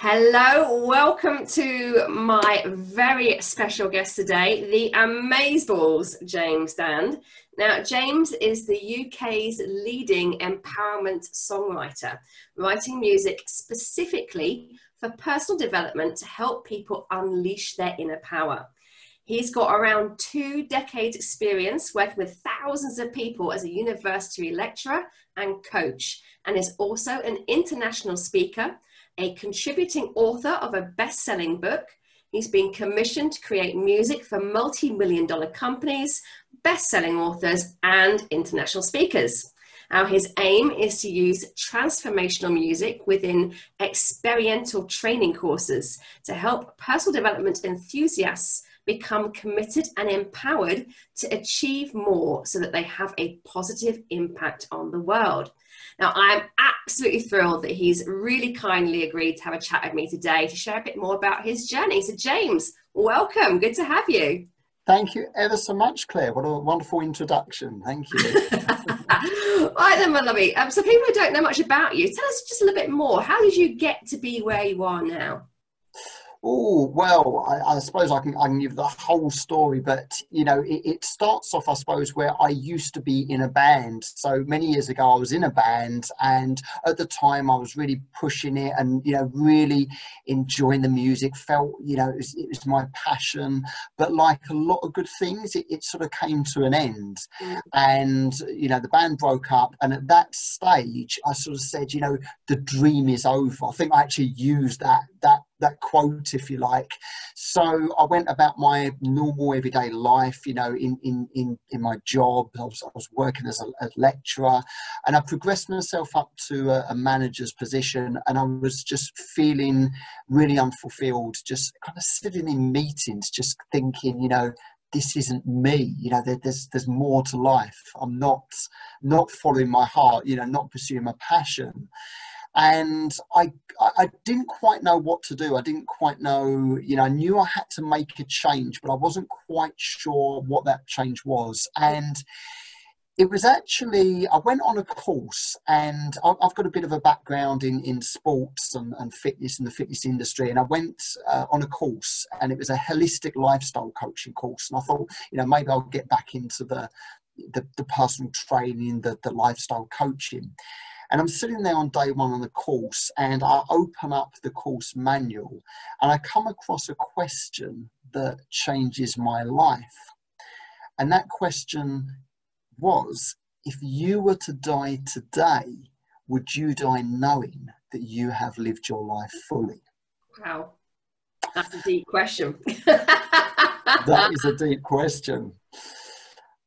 Hello, welcome to my very special guest today, the Amazeballs, James Dand. Now, James is the UK's leading empowerment songwriter, writing music specifically for personal development to help people unleash their inner power. He's got around 2 decades experience working with thousands of people as a university lecturer and coach, and is also an international speaker, a contributing author of a best-selling book. He's been commissioned to create music for multi-million-dollar companies, best-selling authors, and international speakers. Now, his aim is to use transformational music within experiential training courses to help personal development enthusiasts become committed and empowered to achieve more so that they have a positive impact on the world. Now, I'm absolutely thrilled that he's really kindly agreed to have a chat with me today to share a bit more about his journey. So James, welcome. Good to have you. Thank you ever so much, Claire. What a wonderful introduction. Thank you. Right then, my lovey. So people who don't know much about you, tell us just a little bit more. How did you get to be where you are now? Oh, well, I suppose I can give the whole story, but, you know, it starts off, I suppose, where I used to be in a band. So many years ago, I was in a band, and at the time I was really pushing it and, you know, really enjoying the music, felt, you know, it was my passion. But like a lot of good things, it sort of came to an end. And, you know, the band broke up. And at that stage, I sort of said, you know, the dream is over. I think I actually used that quote, if you like. So I went about my normal everyday life, you know, in my job. I was working as a lecturer, and I progressed myself up to a manager's position, and I was just feeling really unfulfilled, just kind of sitting in meetings, just thinking, you know, this isn't me, you know, there's more to life. I'm not following my heart, you know, not pursuing my passion. And I didn't quite know what to do. I didn't quite know, you know, I knew I had to make a change, but I wasn't quite sure what that change was. And it was actually, I went on a course, and I've got a bit of a background in sports and fitness, in the fitness industry. And I went on a course, and it was a holistic lifestyle coaching course. And I thought, you know, maybe I'll get back into the personal training, the lifestyle coaching. And I'm sitting there on day one on the course, and I open up the course manual, and I come across a question that changes my life. And that question was, if you were to die today, would you die knowing that you have lived your life fully? Wow, that's a deep question. That is a deep question.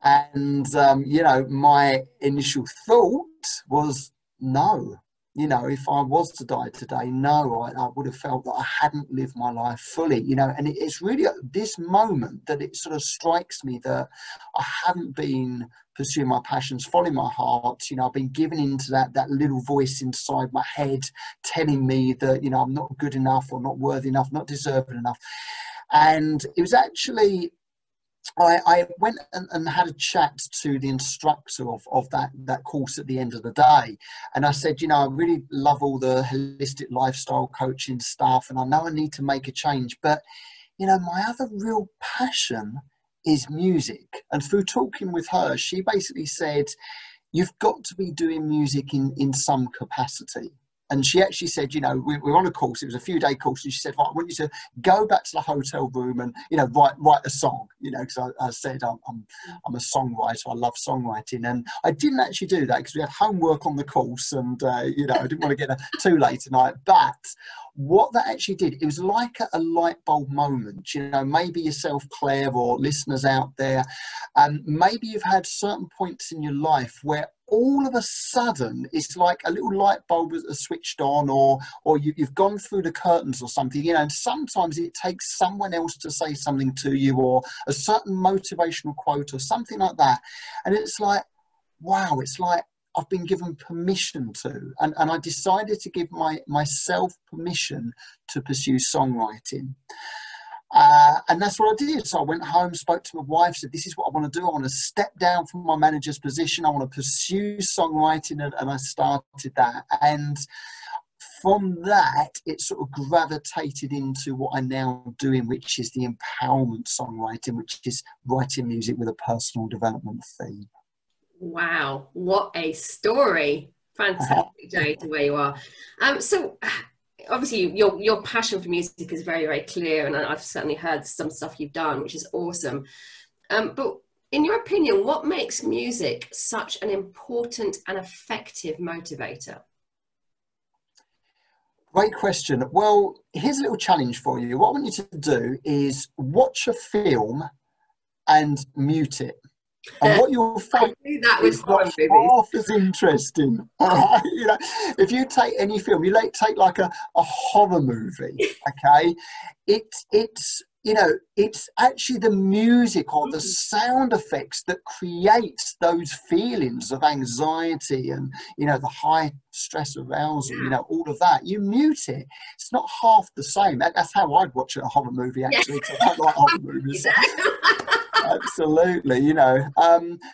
And, you know, my initial thought was, no. You know, if I was to die today, no, I would have felt that I hadn't lived my life fully, you know. And it's really at this moment that it sort of strikes me that I haven't been pursuing my passions, following my heart. You know, I've been given into that little voice inside my head telling me that, you know, I'm not good enough, or not worthy enough, not deserving enough. And it was actually, I went and had a chat to the instructor of that course at the end of the day. And I said, you know, I really love all the holistic lifestyle coaching stuff, and I know I need to make a change. But, you know, my other real passion is music. And through talking with her, she basically said, you've got to be doing music in some capacity. And she actually said, you know, we were on a course, it was a few-day course, and she said, well, I want you to go back to the hotel room and, you know, write a song, you know, because I said I'm a songwriter, I love songwriting. And I didn't actually do that because we had homework on the course, and, you know, I didn't want to get too late tonight. But what that actually did, it was like a light bulb moment. You know, maybe yourself, Claire, or listeners out there, maybe you've had certain points in your life where all of a sudden it's like a little light bulb is switched on, or you've gone through the curtains or something, you know. And sometimes it takes someone else to say something to you, or a certain motivational quote or something like that, and it's like, wow, it's like I've been given permission to, and I decided to give myself permission to pursue songwriting. And that's what I did. So I went home, spoke to my wife, said, this is what I want to do. I want to step down from my manager's position. I want to pursue songwriting. And I started that. And from that, it sort of gravitated into what I'm now doing, which is the empowerment songwriting, which is writing music with a personal development theme. Wow, what a story. Fantastic, Jay, to where you are. So obviously your passion for music is very, very clear, and I've certainly heard some stuff you've done, which is awesome. But in your opinion, what makes music such an important and effective motivator? Great question. Well, here's a little challenge for you. What I want you to do is watch a film and mute it. And what you'll find is not half as interesting. All right? You know, if you take any film, you take like a horror movie, okay? It's you know, it's actually the music or the sound effects that creates those feelings of anxiety and, you know, the high stress arousal, you know, all of that. You mute it. It's not half the same. That's how I'd watch a horror movie, actually, because I don't like horror movies. Absolutely, you know.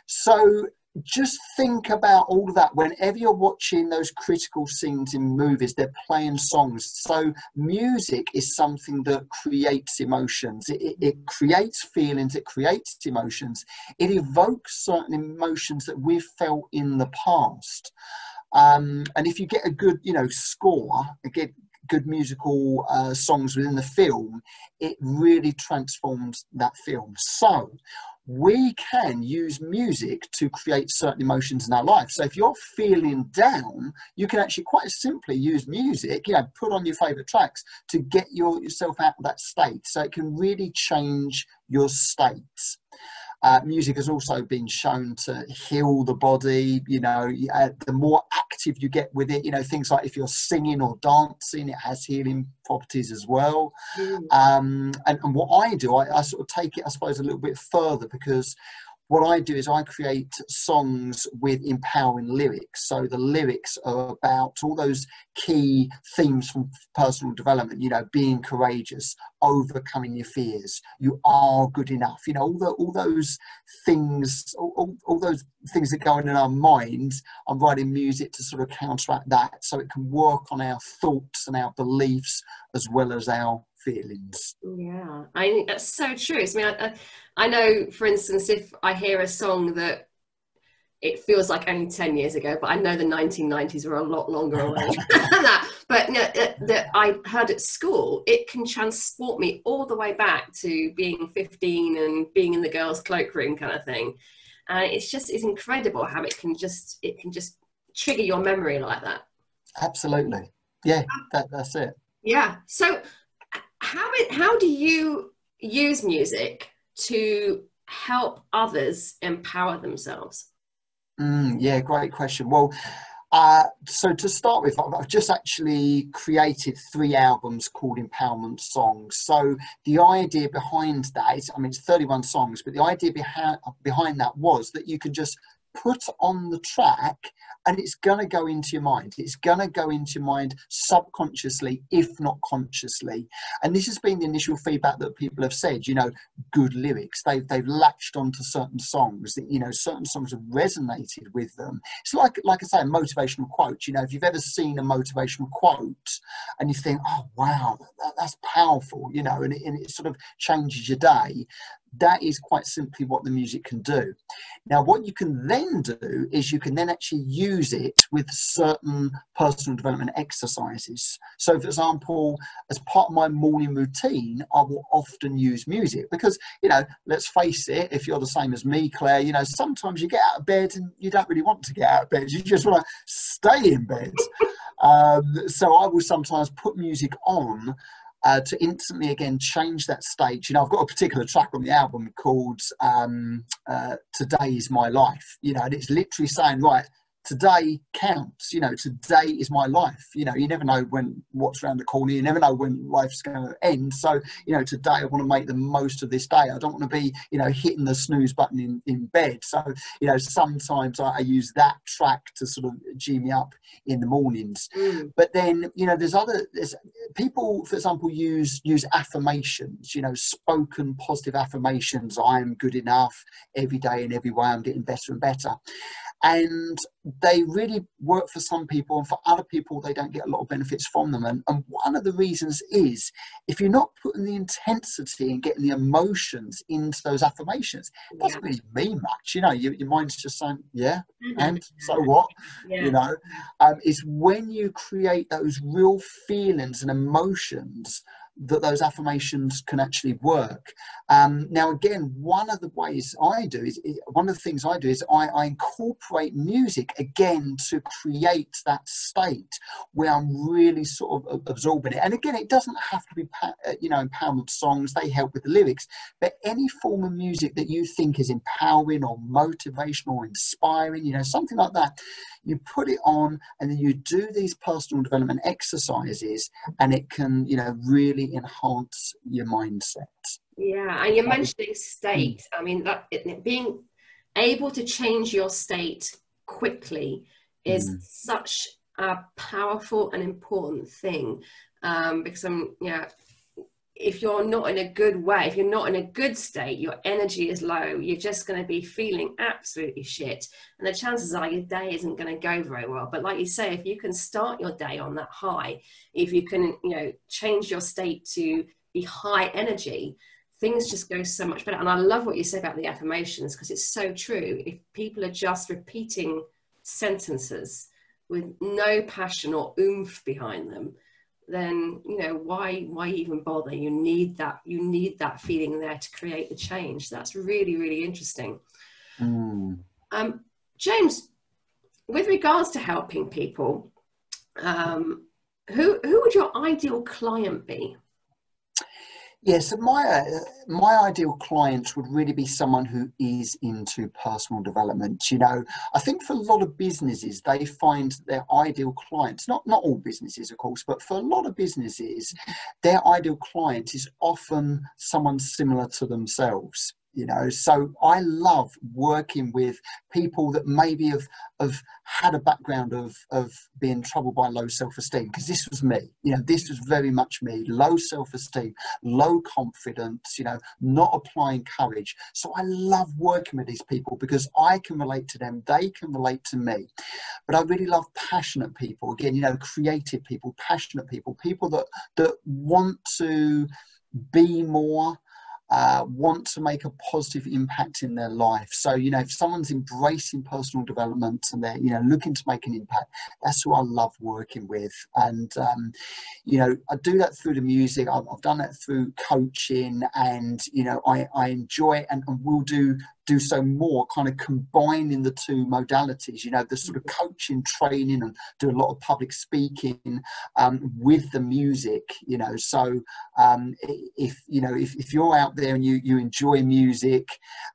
So just think about all of that whenever you're watching those critical scenes in movies. They're playing songs, so music is something that creates emotions. It creates feelings, it creates emotions, it evokes certain emotions that we've felt in the past. And if you get a good, you know, score, get good musical songs within the film, it really transforms that film. So we can use music to create certain emotions in our life. So if you're feeling down, you can actually quite simply use music, you know, put on your favorite tracks to get yourself out of that state. So it can really change your states. Music has also been shown to heal the body. You know, the more active you get with it, you know, things like if you're singing or dancing, it has healing properties as well. And what I do, I sort of take it, I suppose, a little bit further, because what I do is I create songs with empowering lyrics. So the lyrics are about all those key themes from personal development, you know, being courageous, overcoming your fears, you are good enough, you know, all those things, all those things that go on in our minds. I'm writing music to sort of counteract that, so it can work on our thoughts and our beliefs as well as our feelings. Yeah, I think that's so true. I mean, I know, for instance, if I hear a song that it feels like only 10 years ago, but I know the 1990s were a lot longer away than that. But you know, that I heard at school, it can transport me all the way back to being 15 and being in the girls' cloakroom kind of thing. It's incredible how it can just trigger your memory like that. Absolutely. Yeah, that's it. Yeah. So how do you use music to help others empower themselves? Yeah, great question. Well, so to start with, I've just actually created 3 albums called Empowerment Songs. So the idea behind that is, I mean, it's 31 songs, but the idea behind that was that you could just put on the track and it's going to go into your mind. It's going to go into your mind subconsciously, if not consciously. And this has been the initial feedback that people have said, you know, good lyrics. They've latched onto certain songs that, you know, certain songs have resonated with them. It's like I say, a motivational quote. You know, if you've ever seen a motivational quote and you think, oh, wow, that's powerful, you know, and it sort of changes your day. That is quite simply what the music can do. Now, what you can then do is you can then actually use it with certain personal development exercises. So, for example, as part of my morning routine, I will often use music because, you know, let's face it, if you're the same as me, Claire, you know, sometimes you get out of bed and you don't really want to get out of bed. You just want to stay in bed. So I will sometimes put music on to instantly, again, change that state. You know, I've got a particular track on the album called Today Is My Life, you know, and it's literally saying, right, today counts, you know, today is my life. You know, you never know what's around the corner, you never know when life's going to end. So, you know, today I want to make the most of this day. I don't want to be, you know, hitting the snooze button in bed. So, you know, sometimes I use that track to sort of G me up in the mornings. But then, you know, there's people, for example, use affirmations, you know, spoken positive affirmations. I am good enough. Every day in every way I'm getting better and better. And they really work for some people, and for other people they don't get a lot of benefits from them. And one of the reasons is, if you're not putting the intensity and getting the emotions into those affirmations, it doesn't really mean much. You know, your mind's just saying, yeah, and so what? You know, it's when you create those real feelings and emotions that those affirmations can actually work. Now, again, one of the things I do is I incorporate music again to create that state where I'm really sort of absorbing it. And again, it doesn't have to be, you know, empowerment songs. They help with the lyrics, but any form of music that you think is empowering or motivational or inspiring, you know, something like that, you put it on, and then you do these personal development exercises, and it can, you know, really enhance your mindset. Yeah, and you're mentioning state. I mean, that being able to change your state quickly is such a powerful and important thing, because if you're not in a good way, if you're not in a good state, your energy is low, you're just going to be feeling absolutely shit, and the chances are your day isn't going to go very well. But like you say, if you can start your day on that high, if you can, you know, change your state to be high energy, things just go so much better. And I love what you say about the affirmations, because it's so true. If people are just repeating sentences with no passion or oomph behind them, then, you know, why even bother? You need that feeling there to create the change. That's really, really interesting. James, with regards to helping people, who would your ideal client be? Yeah, so my ideal client would really be someone who is into personal development. You know, I think for a lot of businesses, they find their ideal clients, not all businesses, of course, but for a lot of businesses, their ideal client is often someone similar to themselves. You know, so I love working with people that maybe have had a background of being troubled by low self-esteem, because this was me. You know, this was very much me. Low self-esteem, low confidence, you know, not applying courage. So I love working with these people because I can relate to them, they can relate to me. But I really love passionate people. Again, you know, creative people, passionate people, people that want to be more, want to make a positive impact in their life. So, you know, if someone's embracing personal development and they're, you know, looking to make an impact, that's who I love working with. And, you know, I do that through the music. I've done that through coaching, and, you know, I enjoy it, and will do so more, kind of combining the two modalities, you know, the sort of coaching, training, and do a lot of public speaking with the music, you know. So if you're out there and you enjoy music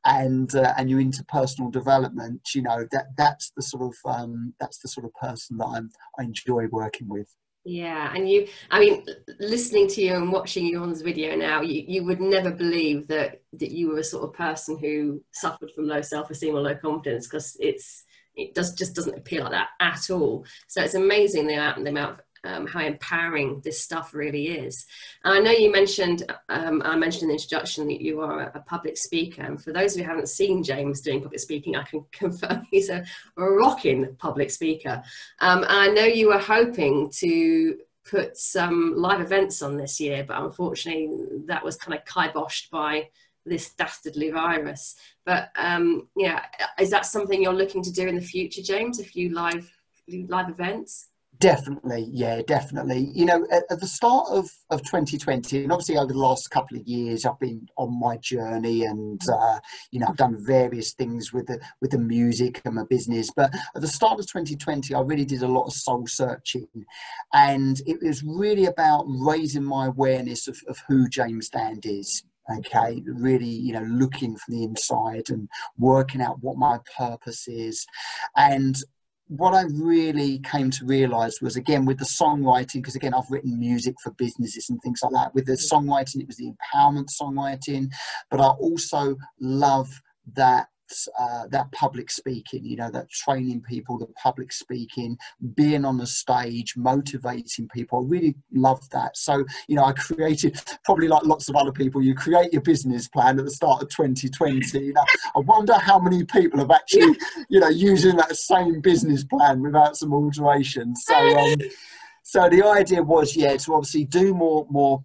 and you're into personal development, you know, that's the sort of person that I enjoy working with. Yeah, and I mean, listening to you and watching you on this video now, you would never believe that you were a sort of person who suffered from low self-esteem or low confidence, because it just doesn't appear like that at all. So it's amazing the amount of how empowering this stuff really is. And I know you mentioned, I mentioned in the introduction that you are a public speaker. And for those who haven't seen James doing public speaking, I can confirm he's a rocking public speaker. And I know you were hoping to put some live events on this year, but unfortunately that was kind of kiboshed by this dastardly virus. But yeah, is that something you're looking to do in the future, James, if you live events? Definitely, yeah, definitely. You know, at the start of 2020, and obviously over the last couple of years, I've been on my journey, and you know, I've done various things with the music and my business. But at the start of 2020, I really did a lot of soul searching, and it was really about raising my awareness of who James Dand is. Okay, really, you know, looking from the inside and working out what my purpose is. And what I really came to realize was, again, with the songwriting, because again, I've written music for businesses and things like that. With the songwriting, it was the empowerment songwriting, but I also love that that public speaking, you know, that training people, the public speaking, being on the stage, motivating people. I really loved that. So, you know, I created, probably like lots of other people, you create your business plan at the start of 2020. You know, I wonder how many people have actually, you know, using that same business plan without some alterations. So the idea was, yeah, to obviously do more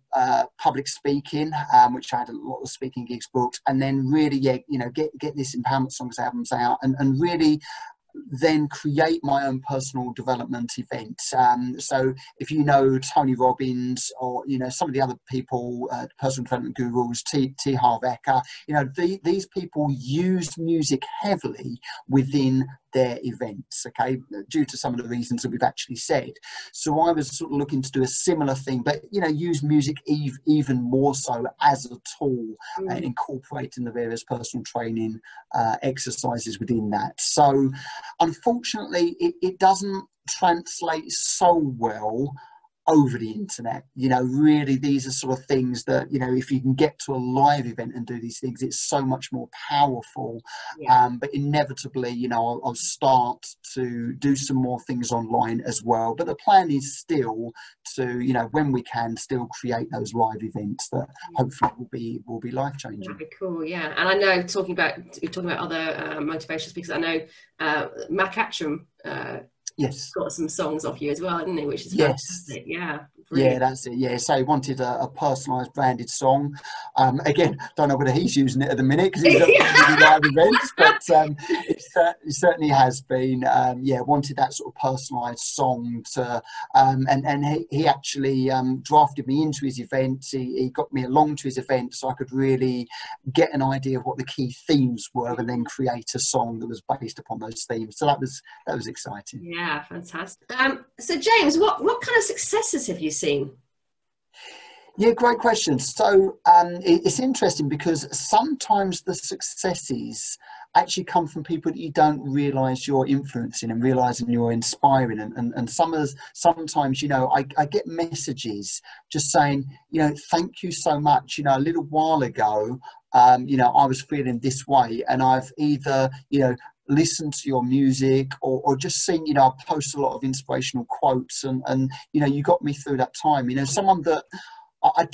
public speaking, which I had a lot of speaking gigs booked, and then really, yeah, you know, get this Empowerment Songs albums out, and really then create my own personal development events. So if you know Tony Robbins, or you know some of the other people, personal development gurus, T. Harv Eker, you know, these people use music heavily within their events, okay, due to some of the reasons that we've actually said. So I was sort of looking to do a similar thing, but you know, use music even more so as a tool, incorporating the various personal training exercises within that. So unfortunately it doesn't translate so well over the internet. You know, really, these are sort of things that, you know, if you can get to a live event and do these things, it's so much more powerful. But inevitably, you know, I'll start to do some more things online as well. But the plan is still to, you know, when we can, still create those live events that hopefully will be life changing. That'd be cool, yeah. And I know you're talking about other motivational speakers. I know Mac Atcham yes, got some songs off you as well, didn't he? Which is yes, fantastic. Yeah, brilliant. Yeah, that's it. Yeah, so he wanted a personalised branded song. Again, don't know whether he's using it at the minute because he's at really live events, but it certainly has been. Yeah, wanted that sort of personalised song to, and he actually drafted me into his events. He got me along to his event so I could really get an idea of what the key themes were, and then create a song that was based upon those themes. So that was exciting. Yeah, fantastic. So James, what kind of successes have you seen? Yeah, great question. So it's interesting because sometimes the successes actually come from people that you don't realise you're influencing and realising you're inspiring. And sometimes, you know, I get messages just saying, you know, thank you so much. You know, a little while ago, you know, I was feeling this way, and I've either, you know, listen to your music or just seen, you know, I post a lot of inspirational quotes, and you know, you got me through that time. You know, someone that I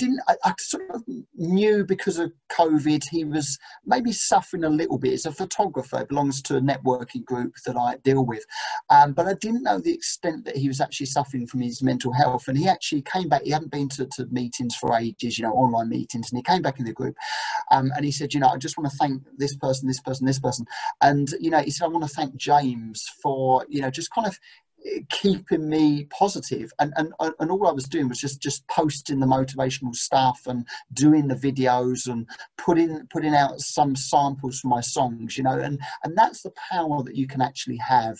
sort of knew because of COVID, he was maybe suffering a little bit. He's a photographer, he belongs to a networking group that I deal with. But I didn't know the extent that he was actually suffering from his mental health. And he actually came back, he hadn't been to meetings for ages, you know, online meetings. And he came back in the group and he said, you know, I just want to thank this person, this person, this person. And, you know, he said, I want to thank James for, you know, just kind of keeping me positive, and all I was doing was just posting the motivational stuff and doing the videos and putting out some samples from my songs, you know, and that's the power that you can actually have.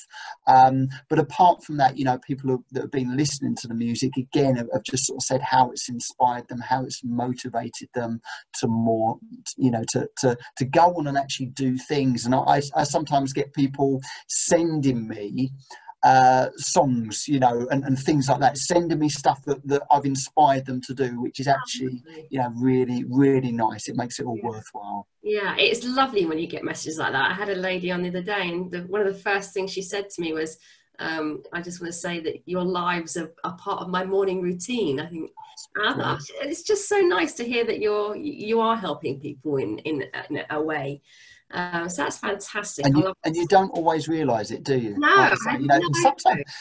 But apart from that, you know, people that have been listening to the music again have just sort of said how it's inspired them, how it's motivated them to more, you know, to go on and actually do things. And I sometimes get people sending me songs, you know, and things like that, sending me stuff that I've inspired them to do, which is actually, you know, really, really nice. It makes it all worthwhile. Yeah, it's lovely when you get messages like that. I had a lady on the other day, and one of the first things she said to me was, I just want to say that your lives are part of my morning routine. I think it's just so nice to hear that you are helping people in a way. So that's fantastic. And you don't always realise it, do you? No, like say, you know, and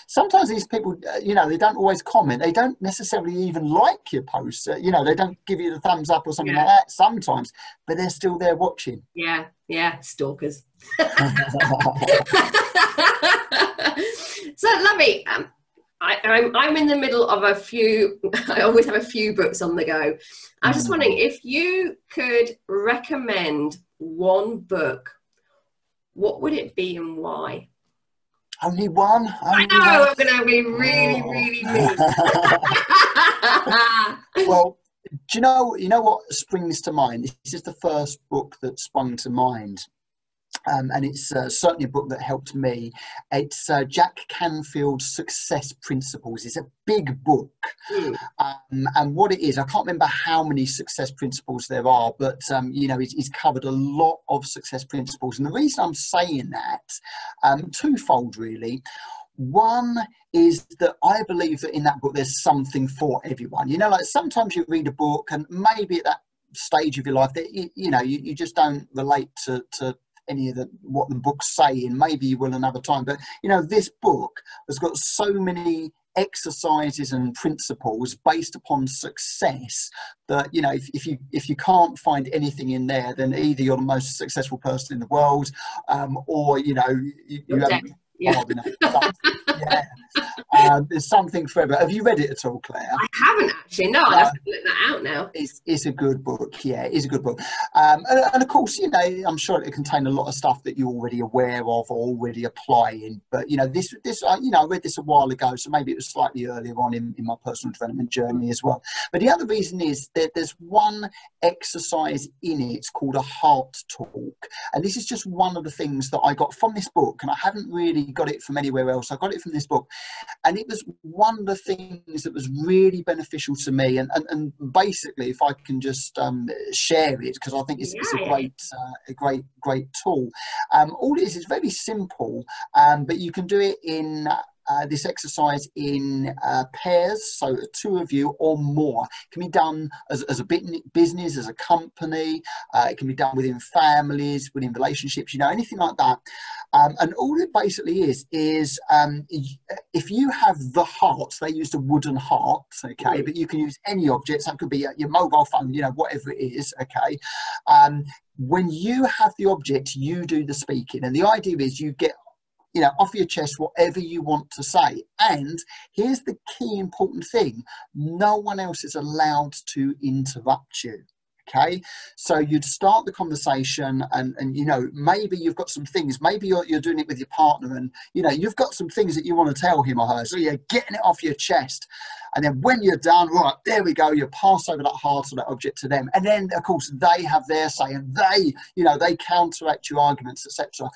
sometimes these people, you know, they don't always comment. They don't necessarily even like your posts. You know, they don't give you the thumbs up or something like that sometimes, but they're still there watching. Yeah, stalkers. So lovely. I'm in the middle of a few. I always have a few books on the go. I was just wondering if you could recommend one book, what would it be and why? Only one? I know, I'm going to be really, really mean. Well, do you know what springs to mind? This is the first book that sprung to mind. and it's certainly a book that helped me. It's Jack Canfield's Success Principles. It's a big book. And what it is, I can't remember how many success principles there are, but you know, he's covered a lot of success principles. And the reason I'm saying that, twofold really. One is that I believe that in that book there's something for everyone. You know, like sometimes you read a book and maybe at that stage of your life that you know, you just don't relate to any of what the book's saying. Maybe you will another time, but you know, this book has got so many exercises and principles based upon success that, you know, if you can't find anything in there, then either you're the most successful person in the world, or you know, you haven't hard enough. Yeah. There's something for everyone. Have you read it at all, Claire? I haven't actually. No, I'll have to look that out now. It's a good book. Yeah, it's a good book. And of course, you know, I'm sure it contains a lot of stuff that you're already aware of or already applying. But you know, this you know, I read this a while ago, so maybe it was slightly earlier on in my personal development journey as well. But the other reason is that there's one exercise in it. It's called a heart talk, and this is just one of the things that I got from this book, and I haven't really got it from anywhere else. I got it from this book. And it was one of the things that was really beneficial to me. And basically, if I can just share it, because I think it's a great tool. All it is very simple, but you can do it in this exercise in pairs, so two of you or more. It can be done as a business, as a company. It can be done within families, within relationships, you know, anything like that. And all it basically is if you have the heart, they used a wooden heart, okay, but you can use any objects. That could be your mobile phone, you know, whatever it is, okay. When you have the object, you do the speaking, and the idea is you get, you know, off your chest whatever you want to say. And here's the key important thing: no one else is allowed to interrupt you. Okay, so you'd start the conversation, and you know, maybe you've got some things, maybe you're doing it with your partner, and you know, you've got some things that you want to tell him or her, so you're getting it off your chest. And then when you're done, right, there we go, you pass over that heart or that object to them. And then, of course, they have their say, and they, you know, they counteract your arguments, etc.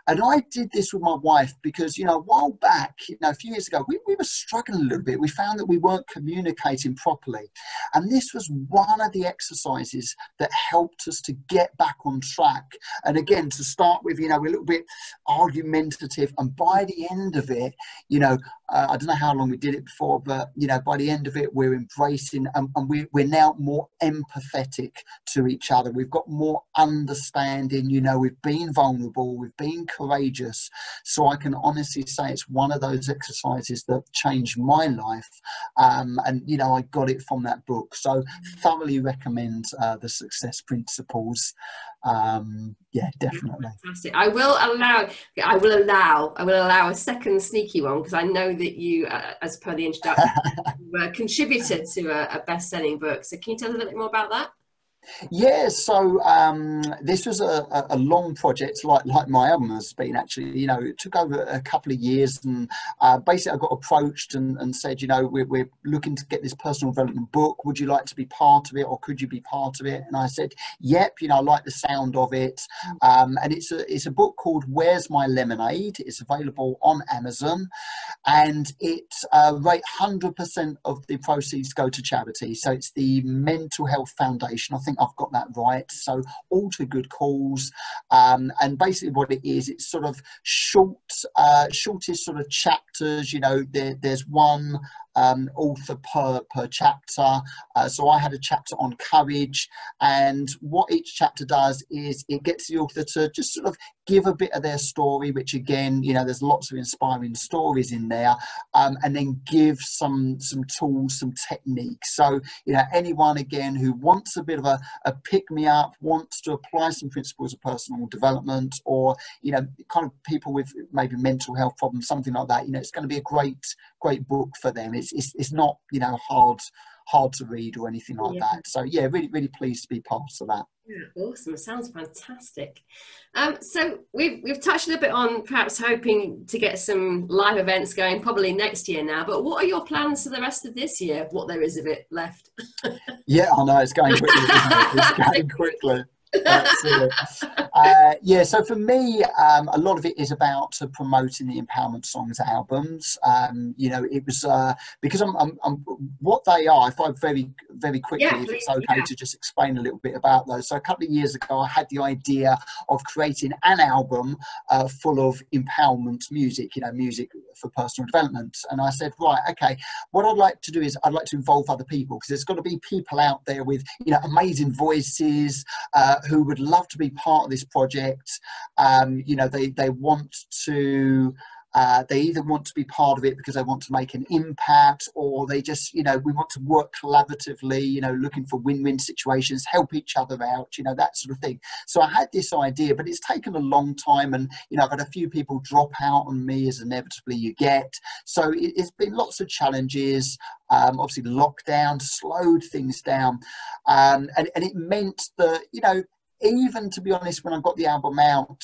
And I did this with my wife because, you know, a while back, you know, a few years ago, we were struggling a little bit. We found that we weren't communicating properly. And this was one of the exercises that helped us to get back on track. And again, to start with, you know, we're a little bit argumentative. And by the end of it, you know, I don't know how long we did it before, but, you know, by the end of it, we're embracing, and we're now more empathetic to each other. We've got more understanding, you know, we've been vulnerable, we've been courageous. So I can honestly say it's one of those exercises that changed my life. And, you know, I got it from that book. So thoroughly recommend the Success Principles. Yeah, definitely. Fantastic. I will allow a second sneaky one, because I know that you, as per the introduction, contributed to a best-selling book. So can you tell us a little bit more about that? Yeah, so this was a long project, like my album has been, actually. You know, it took over a couple of years, and basically I got approached and said, you know, we're looking to get this personal development book. Would you like to be part of it, or could you be part of it? And I said, yep, you know, I like the sound of it. And it's a book called Where's My Lemonade? It's available on Amazon, and it rate 100% of the proceeds go to charity. So it's the Mental Health Foundation. I think I've got that right. So all to good cause. And basically what it is, it's sort of shortest sort of chapters. You know, there's one author per chapter. So I had a chapter on courage, and what each chapter does is it gets the author to just sort of give a bit of their story, which again, you know, there's lots of inspiring stories in there, and then give some tools, some techniques. So, you know, anyone again who wants a bit of a pick-me-up, wants to apply some principles of personal development, or, you know, kind of people with maybe mental health problems, something like that, you know, it's going to be a great book for them. It's not, you know, hard to read or anything like that. So yeah, really pleased to be part of that. Yeah, awesome. It sounds fantastic. So we've touched a little bit on perhaps hoping to get some live events going probably next year now, but what are your plans for the rest of this year, what there is of it left? Yeah, I know, it's going quickly, isn't it? It's going quickly. That's it. Yeah, so for me, a lot of it is about promoting the Empowerment Songs albums. You know, it was because I'm what they are. If I very quickly, Yeah, if please, it's okay to just explain a little bit about those. So a couple of years ago, I had the idea of creating an album full of empowerment music. You know, music for personal development. And I said, right, okay, what I'd like to do is I'd like to involve other people, because there's got to be people out there with, you know, amazing voices who would love to be part of this project. You know, they want to they either want to be part of it because they want to make an impact, or they just, you know, we want to work collaboratively, you know, looking for win-win situations, help each other out, you know, that sort of thing. So I had this idea, but it's taken a long time, and, you know, I've had a few people drop out on me, as inevitably you get. So it's been lots of challenges. Obviously lockdown slowed things down, and it meant that, you know, even, to be honest, when I got the album out,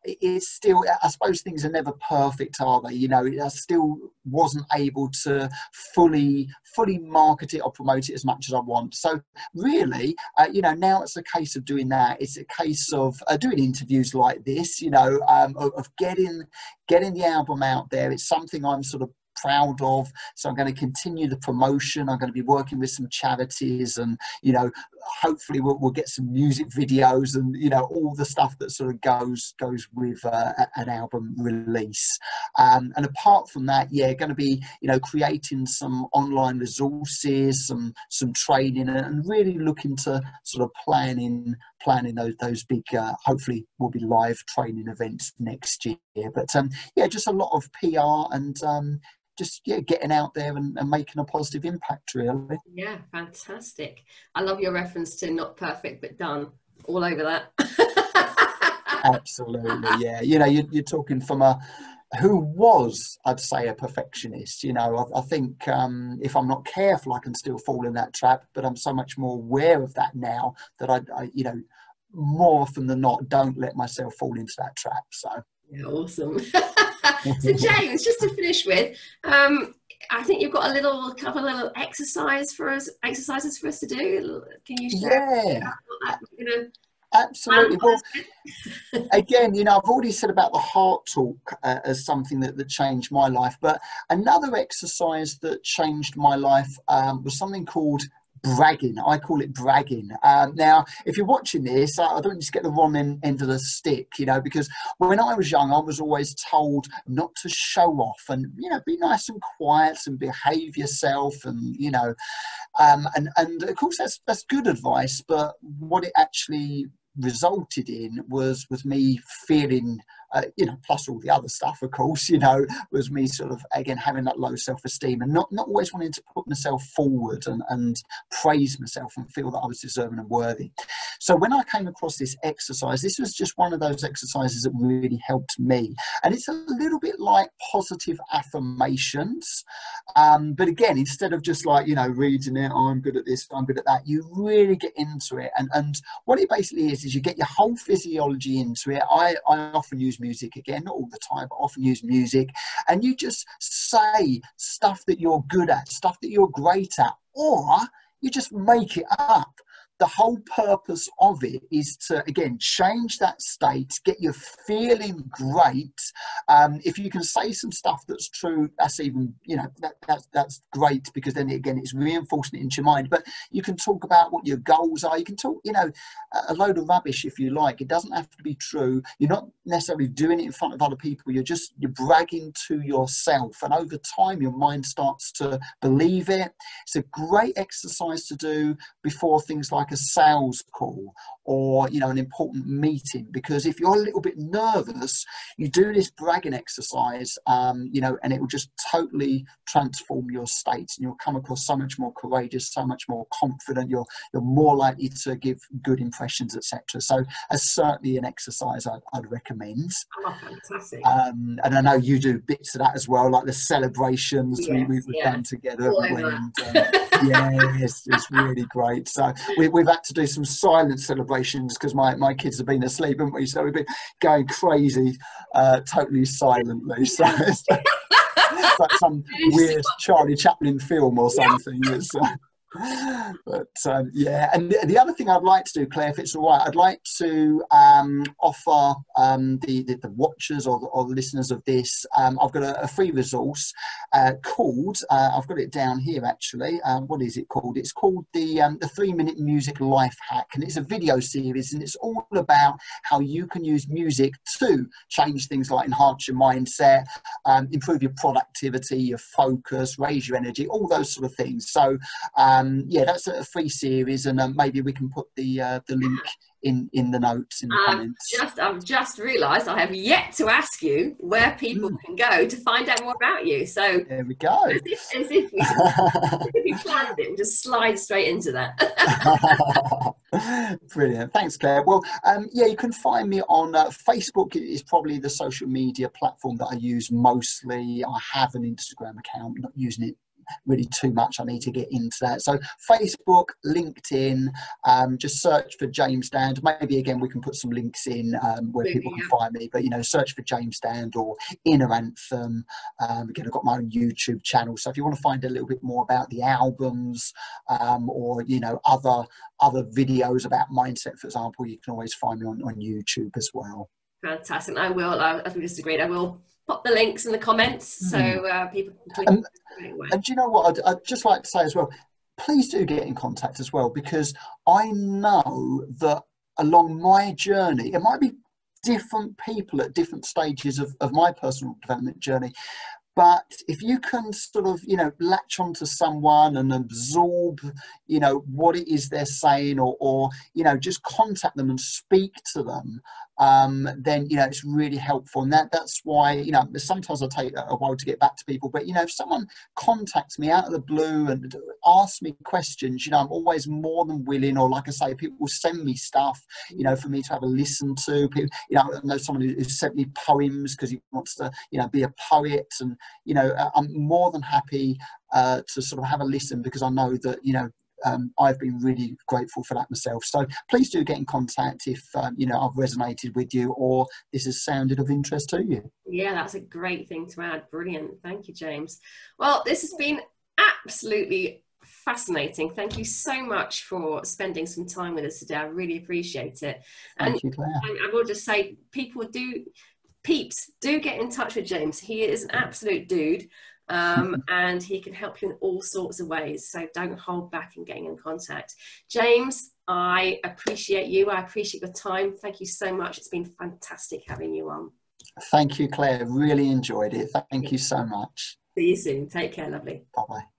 it's still, I suppose things are never perfect, are they? You know, I still wasn't able to fully market it or promote it as much as I want. So really, you know, now it's a case of doing that. It's a case of doing interviews like this, you know, of getting the album out there. It's something I'm sort of proud of, so I'm going to continue the promotion. I'm going to be working with some charities, and, you know, hopefully we'll get some music videos, and, you know, all the stuff that sort of goes with an album release. And apart from that, yeah, going to be, you know, creating some online resources, some training, and really looking to sort of planning those big, hopefully will be live training events next year. But yeah, just a lot of PR, and just, yeah, getting out there and making a positive impact, really. Yeah, fantastic. I love your reference to not perfect but done, all over that. Absolutely, yeah. You know, you're talking from who was, I'd say, a perfectionist. You know, I think if I'm not careful, I can still fall in that trap, but I'm so much more aware of that now that I you know, more often than not, don't let myself fall into that trap. So Yeah, awesome. So James, just to finish with, I think you've got a couple of little exercises for us to do. Can you share yeah, that? You know, absolutely. Well, again, you know, I've already said about the heart talk as something that changed my life, but another exercise that changed my life was something called bragging. I call it bragging. Now, if you're watching this, I don't just get the wrong end of the stick, you know, because when I was young, I was always told not to show off, and, you know, be nice and quiet and behave yourself, and, you know, and of course that's good advice, but what it actually resulted in was me feeling, you know, plus all the other stuff, of course, you know, was me sort of, again, having that low self-esteem, and not always wanting to put myself forward and praise myself and feel that I was deserving and worthy. So when I came across this exercise, this was just one of those exercises that really helped me, and it's a little bit like positive affirmations, but again, instead of just like, you know, reading it, oh, I'm good at this, I'm good at that, you really get into it, and what it basically is you get your whole physiology into it. I often use music, again, not all the time, but often use music, and you just say stuff that you're good at, stuff that you're great at, or you just make it up. The whole purpose of it is to, again, change that state, get you feeling great. If you can say some stuff that's true, that's even, you know, that's great, because then, again, it's reinforcing it into your mind. But you can talk about what your goals are. You can talk, you know, a load of rubbish if you like. It doesn't have to be true. You're not necessarily doing it in front of other people. You're bragging to yourself. And over time, your mind starts to believe it. It's a great exercise to do before things like a sales call, or, you know, an important meeting, because if you're a little bit nervous, you do this bragging exercise, you know, and it will just totally transform your state, and you'll come across so much more courageous, so much more confident. You're more likely to give good impressions, etc. So that's certainly an exercise I'd recommend. oh, fantastic. And I know you do bits of that as well, like the celebrations. Yes, we've done together, all haven't we? over And, yeah, it's really great. So we've had to do some silent celebrations because my kids have been asleep, haven't we? So we've been going crazy, totally silently. So it's like some weird Charlie Chaplin film or something. It's, But yeah, and the other thing I'd like to do, Claire, if it's all right, I'd like to offer the watchers or the listeners of this, I've got a free resource called, I've got it down here actually, what is it called? It's called the 3-Minute Music Life Hack, and it's a video series, and it's all about how you can use music to change things like enhance your mindset, improve your productivity, your focus, raise your energy, all those sort of things. So yeah, that's a free series, and maybe we can put the link in the notes, in the comments. I've just realised I have yet to ask you where people can go to find out more about you. So there we go. As if we planned it, we'll just slide straight into that. Brilliant. Thanks, Claire. Well, yeah, you can find me on Facebook. Is probably the social media platform that I use mostly. I have an Instagram account, not using it really too much. I need to get into that. So Facebook, LinkedIn, just search for James Dand. Maybe again we can put some links in where people can find me, but you know, search for James Dand or Inner Anthem. Again, I've got my own YouTube channel, so if you want to find a little bit more about the albums, or you know, other videos about mindset, for example, you can always find me on YouTube as well. Fantastic. I will, as we just agreed, I will pop the links in the comments so people can click. And do you know what I'd just like to say as well, please do get in contact as well, because I know that along my journey, it might be different people at different stages of my personal development journey, but if you can sort of, you know, latch onto someone and absorb, you know, what it is they're saying, or you know, just contact them and speak to them, then, you know, it's really helpful. And that's why, you know, sometimes I take a while to get back to people, but, you know, if someone contacts me out of the blue and asks me questions, you know, I'm always more than willing, or like I say, people will send me stuff, you know, for me to have a listen to. People, you know, I know someone who sent me poems because he wants to, you know, be a poet, and, you know, I'm more than happy to sort of have a listen, because I know that, you know, I've been really grateful for that myself. So please do get in contact if you know, I've resonated with you, or this has sounded of interest to you. Yeah, that's a great thing to add. Brilliant. Thank you, James. Well, this has been absolutely fascinating. Thank you so much for spending some time with us today. I really appreciate it. Thank you, Claire. I will just say, peeps do get in touch with James. He is an absolute dude. And he can help you in all sorts of ways, so don't hold back in getting in contact. James, I appreciate you. I appreciate your time. Thank you so much. It's been fantastic having you on. Thank you, Claire. Really enjoyed it. Thank you so much. See you soon. Take care, lovely. Bye-bye.